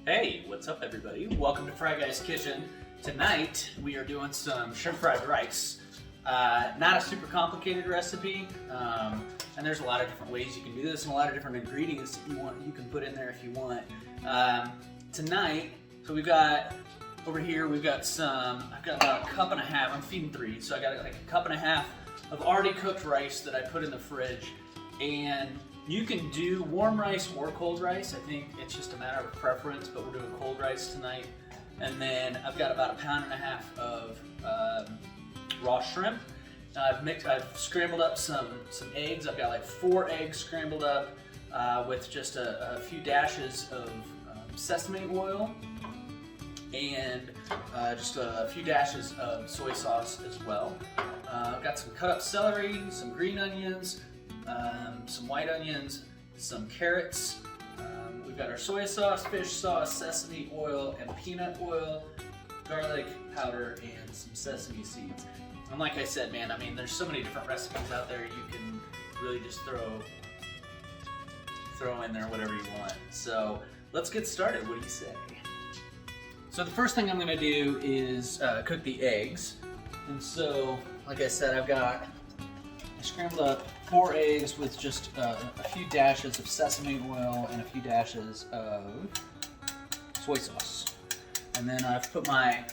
Hey, what's up everybody? Welcome to Fry Guy's Kitchen. Tonight we are doing some shrimp fried rice. Not a super complicated recipe, and there's a lot of different ways you can do this and a lot of different ingredients that you can put in there if you want. Tonight, so we've got over here, I've got about a cup and a half. I'm feeding 3, so I got like a cup and a half of already cooked rice that I put in the fridge. And you can do warm rice or cold rice. I think it's just a matter of preference, but we're doing cold rice tonight. And then I've got about a pound and a half of raw shrimp. I've scrambled up some eggs. I've got like 4 eggs scrambled up with just a few dashes of sesame oil and just a few dashes of soy sauce as well. I've got some cut up celery, some green onions, some white onions, some carrots. We've got our soy sauce, fish sauce, sesame oil, and peanut oil, garlic powder, and some sesame seeds. And like I said, man, I mean, there's so many different recipes out there. You can really just throw in there whatever you want. So let's get started. What do you say? So the first thing I'm going to do is cook the eggs. And so, like I said, I scrambled up 4 eggs with just a few dashes of sesame oil and a few dashes of soy sauce. And then I've put my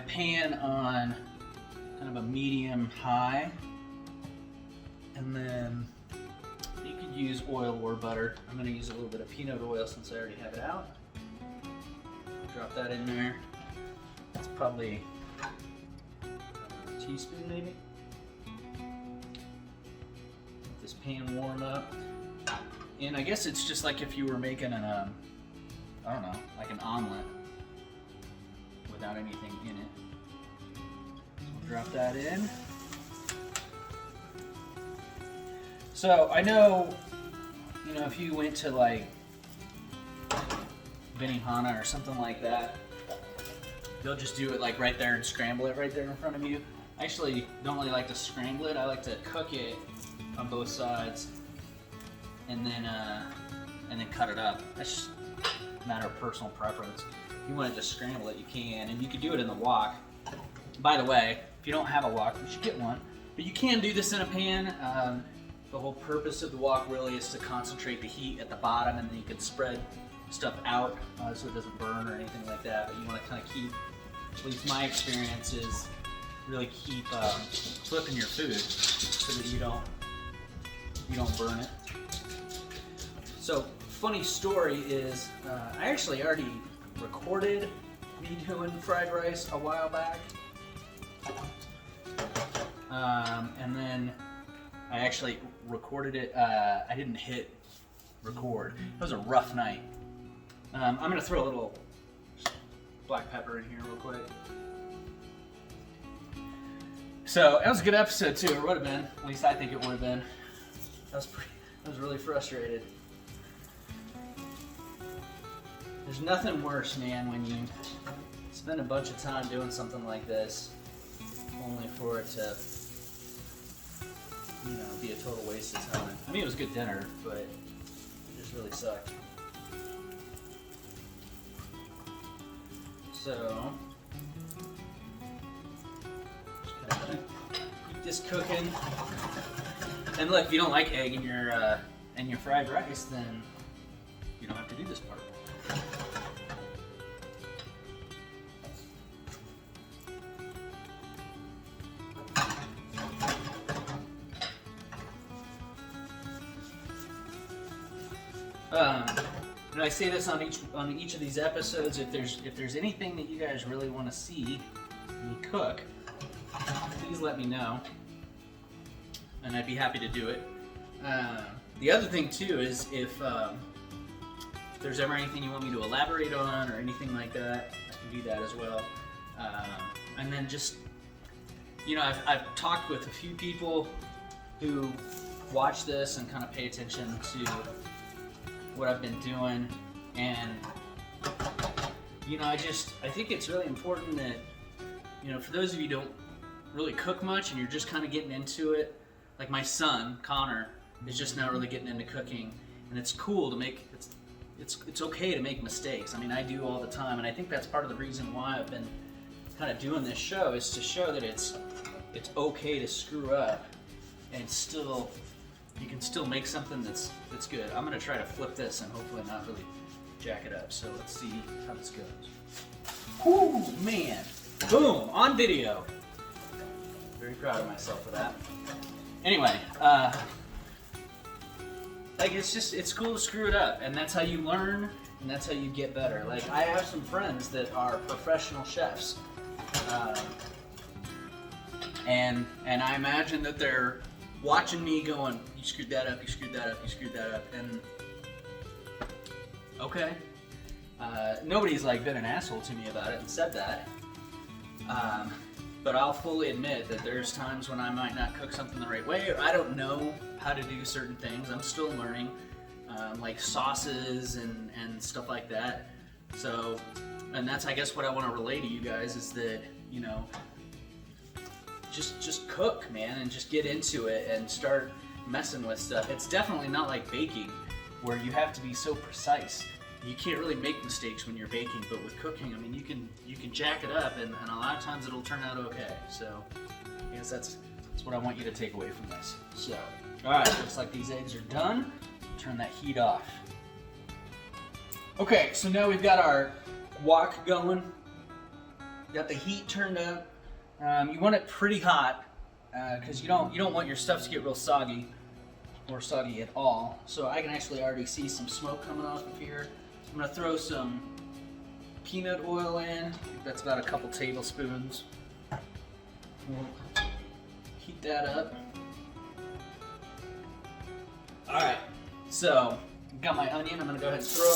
pan on kind of a medium high. And then you could use oil or butter. I'm going to use a little bit of peanut oil since I already have it out. Drop that in there. That's probably a teaspoon maybe. Let this pan warm up. And I guess it's just like if you were making an, I don't know, like an omelet without anything in it. So we'll drop that in. So I know, if you went to like Benihana or something like that, they'll just do it like right there and scramble it right there in front of you. I actually don't really like to scramble it. I like to cook it on both sides and then cut it up. That's just a matter of personal preference. If you want to just scramble it, you can, and you can do it in the wok. By the way, if you don't have a wok, you should get one. But you can do this in a pan. The whole purpose of the wok really is to concentrate the heat at the bottom, and then you can spread stuff out so it doesn't burn or anything like that. But you want to kind of keep, at least my experience is, really keep flipping your food so that you don't burn it. So funny story is I actually already recorded me doing fried rice a while back, and then I actually recorded it. I didn't hit record. It was a rough night. I'm gonna throw a little black pepper in here real quick. So that was a good episode too. It would have been. At least I think it would have been. I was really frustrated. There's nothing worse, man, when you spend a bunch of time doing something like this, only for it to, be a total waste of time. I mean, it was a good dinner, but it just really sucked. So, just kind of keep this cooking. And look, if you don't like egg in your fried rice, then you don't have to do this part. And I say this on each of these episodes. If there's anything that you guys really want to see me cook, please let me know, and I'd be happy to do it. The other thing too is if there's ever anything you want me to elaborate on or anything like that, I can do that as well. And then just, I've talked with a few people who watch this and kind of pay attention to what I've been doing, and I think it's really important that, for those of you who don't really cook much and you're just kind of getting into it, like my son Connor is just now really getting into cooking, and it's cool to make it's okay to make mistakes. I mean, I do all the time, and I think that's part of the reason why I've been kind of doing this show, is to show that it's okay to screw up, and still you can still make something that's good. I'm gonna try to flip this and hopefully not really jack it up. So let's see how this goes. Whoo, man! Boom, on video. Very proud of myself for that. Anyway, like it's cool to screw it up, and that's how you learn, and that's how you get better. Like, I have some friends that are professional chefs, and I imagine that they're watching me going, you screwed that up, you screwed that up, you screwed that up, and okay. Nobody's like been an asshole to me about it and said that, but I'll fully admit that there's times when I might not cook something the right way, or I don't know how to do certain things. I'm still learning, like sauces and stuff like that. So, and that's, I guess, what I want to relay to you guys is that, you know, just cook, man, and just get into it and start messing with stuff. It's definitely not like baking, where you have to be so precise. You can't really make mistakes when you're baking, but with cooking, I mean, you can jack it up, and a lot of times it'll turn out okay. So, I guess that's what I want you to take away from this. So, all right, looks like these eggs are done. Turn that heat off. Okay, so now we've got our wok going. Got the heat turned up. You want it pretty hot, because you don't want your stuff to get real soggy or soggy at all. So I can actually already see some smoke coming off of here. I'm gonna throw some peanut oil in. I think that's about a couple tablespoons. We'll heat that up. All right, so I've got my onion. I'm gonna go ahead and throw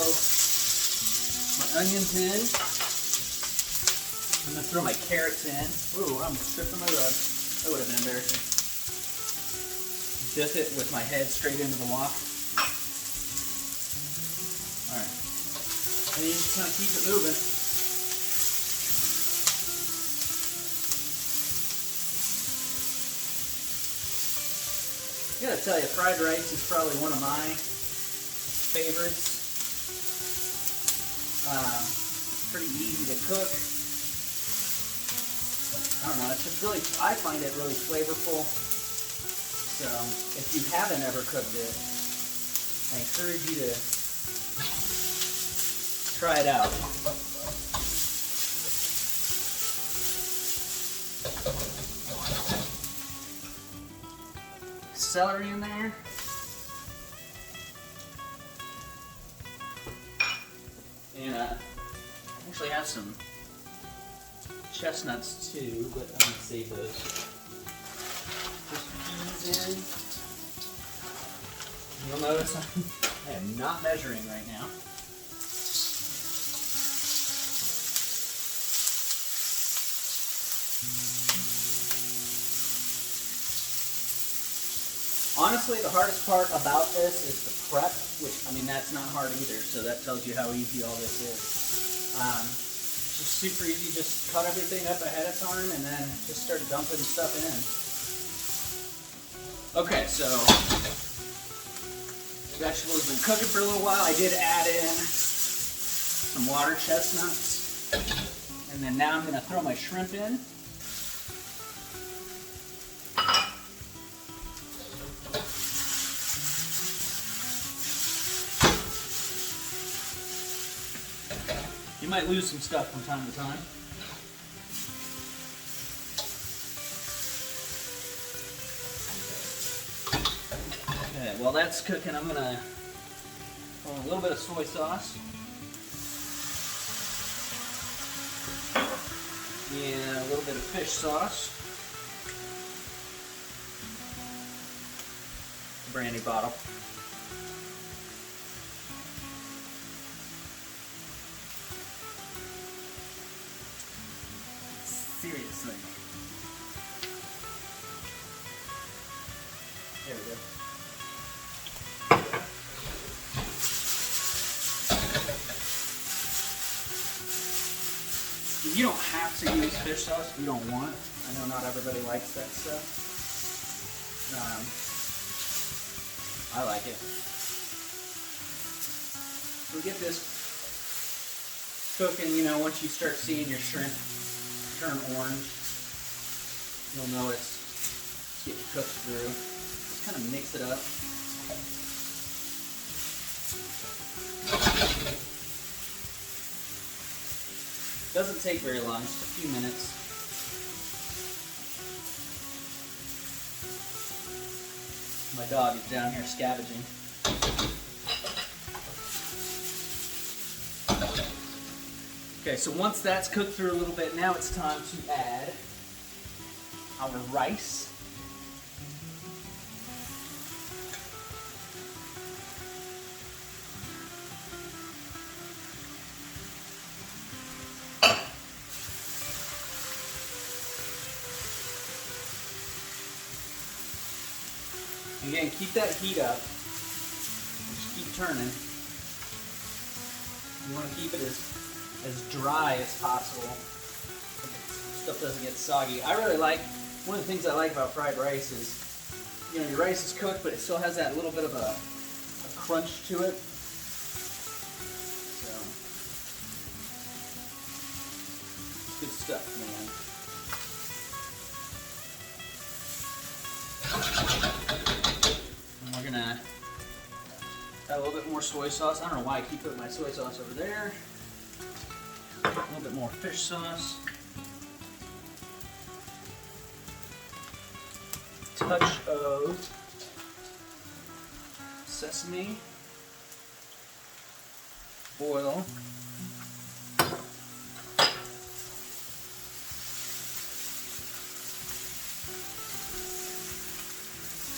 my onions in. I'm gonna throw my carrots in. Ooh, I'm stripping my rug. That would have been embarrassing. Dip it with my head straight into the wok. All right. And you just kind of keep it moving. I gotta tell you, fried rice is probably one of my favorites. Pretty easy to cook. I don't know, it's just really, I find it really flavorful. So, if you haven't ever cooked it, I encourage you to try it out. Celery in there. And I actually have some chestnuts too, but I'm gonna save those. Just peas in. You'll notice I am not measuring right now. Honestly, the hardest part about this is the prep, which, I mean, that's not hard either, so that tells you how easy all this is. Just super easy, just cut everything up ahead of time and then just start dumping stuff in. Okay, so vegetables have been cooking for a little while. I did add in some water chestnuts, and then now I'm going to throw my shrimp in. You might lose some stuff from time to time. Okay, while that's cooking, I'm gonna throw a little bit of soy sauce. And a little bit of fish sauce. Brandy bottle. Seriously. There we go. You don't have to use fish sauce if you don't want. I know not everybody likes that stuff. I like it. So get this cooking, you know, once you start seeing your shrimp turn orange, you'll know it's getting cooked through. Just kind of mix it up. Doesn't take very long, just a few minutes. My dog is down here scavenging. Okay, so once that's cooked through a little bit, now it's time to add our rice. Again, keep that heat up. Just keep turning. You want to keep it as dry as possible so stuff doesn't get soggy. I really like, one of the things I like about fried rice is, you know, your rice is cooked, but it still has that little bit of a crunch to it. So, it's good stuff, man. And we're gonna add a little bit more soy sauce. I don't know why I keep putting my soy sauce over there. A little bit more fish sauce. Touch of sesame oil.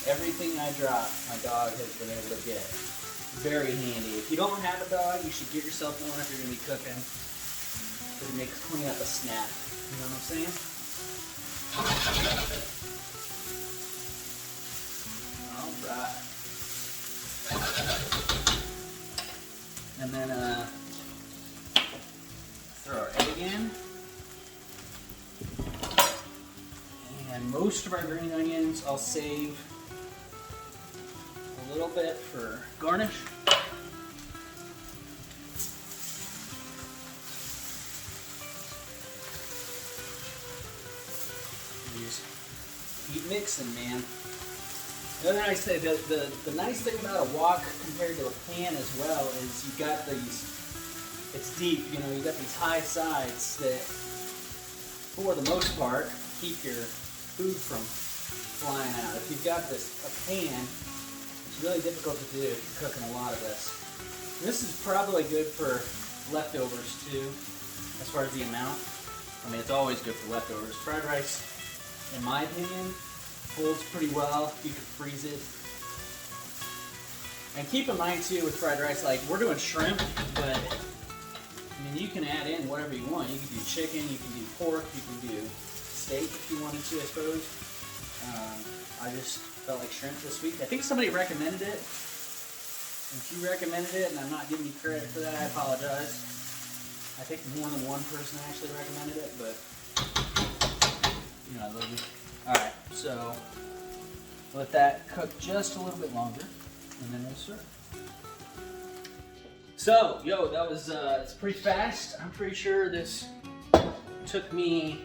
Everything I drop, my dog has been able to get. Very handy. If you don't have a dog, you should get yourself one if you're going to be cooking. It makes cleaning up a snap. You know what I'm saying? Alright. And then throw our egg in. And most of our green onions I'll save a little bit for garnish. Just keep mixing, man. The other nice thing, the nice thing about a wok compared to a pan as well is you've got these, it's deep, you know, you've got these high sides that, for the most part, keep your food from flying out. If you've got a pan, it's really difficult to do if you're cooking a lot of this. This is probably good for leftovers too, as far as the amount. I mean, it's always good for leftovers. Fried rice, in my opinion, holds pretty well. You can freeze it. And keep in mind too with fried rice, like we're doing shrimp, but I mean you can add in whatever you want. You can do chicken, you can do pork, you can do steak if you wanted to, I suppose. I just felt like shrimp this week. I think somebody recommended it. If you recommended it and I'm not giving you credit for that, I apologize. I think more than one person actually recommended it, but you know, I love you. Alright, so let that cook just a little bit longer, and then we'll serve. So, that was it's pretty fast. I'm pretty sure this took me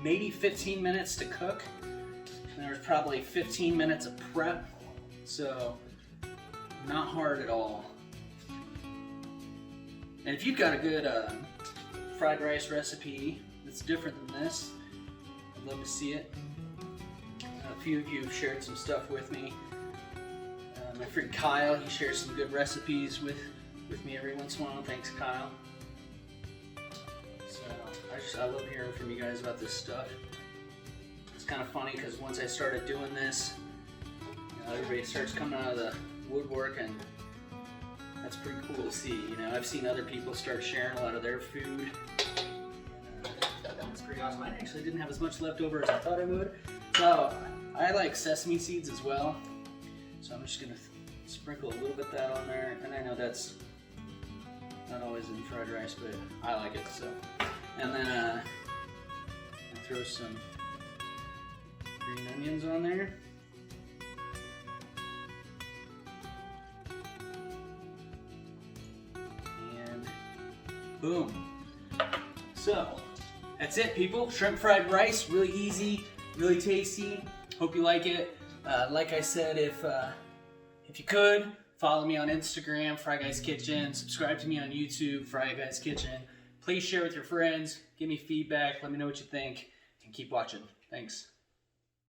maybe 15 minutes to cook. And there was probably 15 minutes of prep, so not hard at all. And if you've got a good fried rice recipe that's different than this, I'd love to see it. A few of you have shared some stuff with me. My friend Kyle, he shares some good recipes with me every once in a while. Thanks, Kyle. So I love hearing from you guys about this stuff. It's kind of funny because once I started doing this, everybody starts coming out of the woodwork, and that's pretty cool to see. You know, I've seen other people start sharing a lot of their food. That's pretty awesome. I actually didn't have as much left over as I thought I would. So I like sesame seeds as well. So I'm just gonna sprinkle a little bit of that on there. And I know that's not always in fried rice, but I like it. So, and then I throw some green onions on there. Boom. So, that's it, people. Shrimp fried rice, really easy, really tasty. Hope you like it. Like I said, if you could, follow me on Instagram, Fry Guys Kitchen. Subscribe to me on YouTube, Fry Guys Kitchen. Please share with your friends. Give me feedback. Let me know what you think. And keep watching. Thanks.